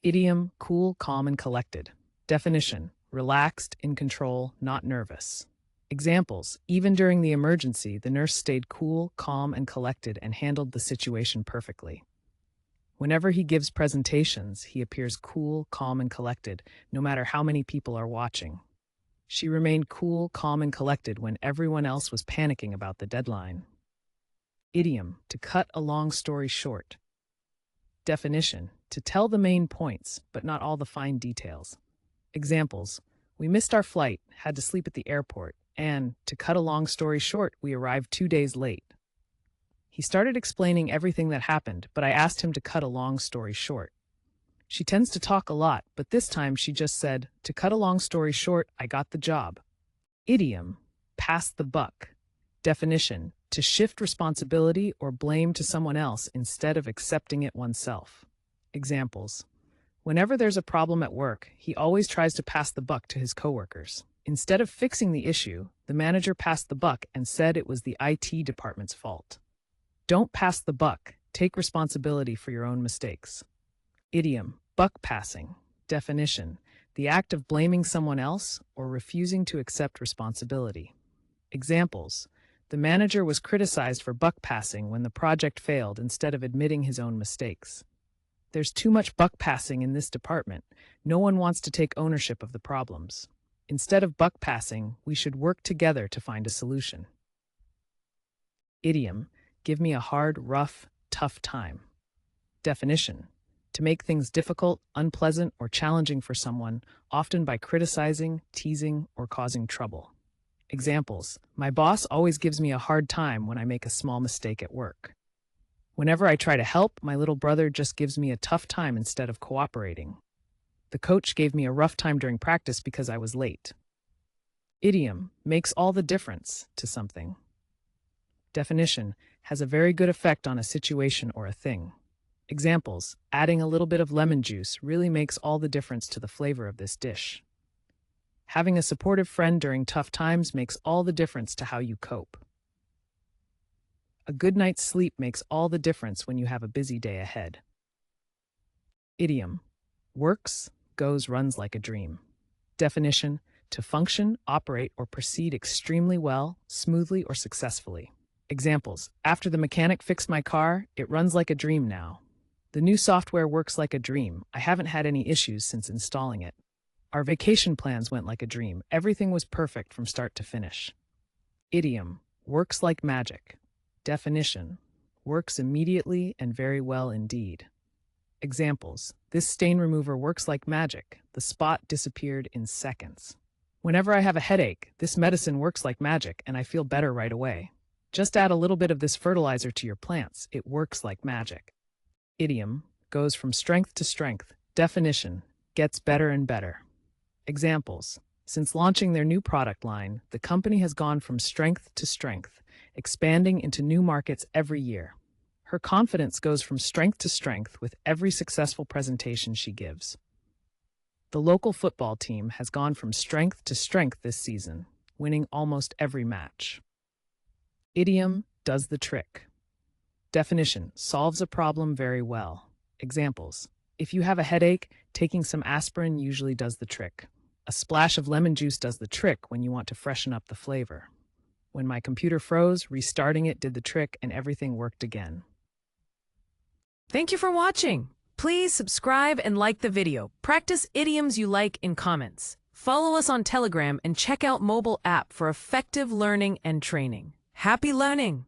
Idiom, cool, calm, and collected. Definition, relaxed, in control, not nervous. Examples, even during the emergency, the nurse stayed cool, calm, and collected and handled the situation perfectly. Whenever he gives presentations, he appears cool, calm, and collected, no matter how many people are watching. She remained cool, calm, and collected when everyone else was panicking about the deadline. Idiom, to cut a long story short. Definition, to tell the main points, but not all the fine details. Examples, we missed our flight, had to sleep at the airport, and, to cut a long story short, we arrived 2 days late. He started explaining everything that happened, but I asked him to cut a long story short. She tends to talk a lot, but this time she just said, to cut a long story short, I got the job. Idiom, pass the buck. Definition, to shift responsibility or blame to someone else instead of accepting it oneself. Examples, whenever there's a problem at work, he always tries to pass the buck to his coworkers. Instead of fixing the issue, the manager passed the buck and said it was the IT department's fault. Don't pass the buck. Take responsibility for your own mistakes. Idiom, buck passing. Definition, the act of blaming someone else or refusing to accept responsibility. Examples, the manager was criticized for buck passing when the project failed instead of admitting his own mistakes. There's too much buck passing in this department. No one wants to take ownership of the problems. Instead of buck passing, we should work together to find a solution. Idiom, give me a hard, rough, tough time. Definition, to make things difficult, unpleasant, or challenging for someone, often by criticizing, teasing, or causing trouble. Examples, my boss always gives me a hard time when I make a small mistake at work. Whenever I try to help, my little brother just gives me a tough time instead of cooperating. The coach gave me a rough time during practice because I was late. Idiom, makes all the difference to something. Definition, has a very good effect on a situation or a thing. Examples, adding a little bit of lemon juice really makes all the difference to the flavor of this dish. Having a supportive friend during tough times makes all the difference to how you cope. A good night's sleep makes all the difference when you have a busy day ahead. Idiom, works, goes, runs like a dream. Definition, to function, operate, or proceed extremely well, smoothly, or successfully. Examples, after the mechanic fixed my car, it runs like a dream now. The new software works like a dream. I haven't had any issues since installing it. Our vacation plans went like a dream. Everything was perfect from start to finish. Idiom, works like magic. Definition, works immediately and very well indeed. Examples, this stain remover works like magic. The spot disappeared in seconds. Whenever I have a headache, this medicine works like magic and I feel better right away. Just add a little bit of this fertilizer to your plants. It works like magic. Idiom, goes from strength to strength. Definition, gets better and better. Examples, since launching their new product line, the company has gone from strength to strength, expanding into new markets every year. Her confidence goes from strength to strength with every successful presentation she gives. The local football team has gone from strength to strength this season, winning almost every match. Idiom, does the trick. Definition, solves a problem very well. Examples, if you have a headache, taking some aspirin usually does the trick. A splash of lemon juice does the trick when you want to freshen up the flavor. When my computer froze, restarting it did the trick and everything worked again. Thank you for watching. Please subscribe and like the video. Practice idioms you like in comments. Follow us on Telegram and check out mobile app for effective learning and training. Happy learning!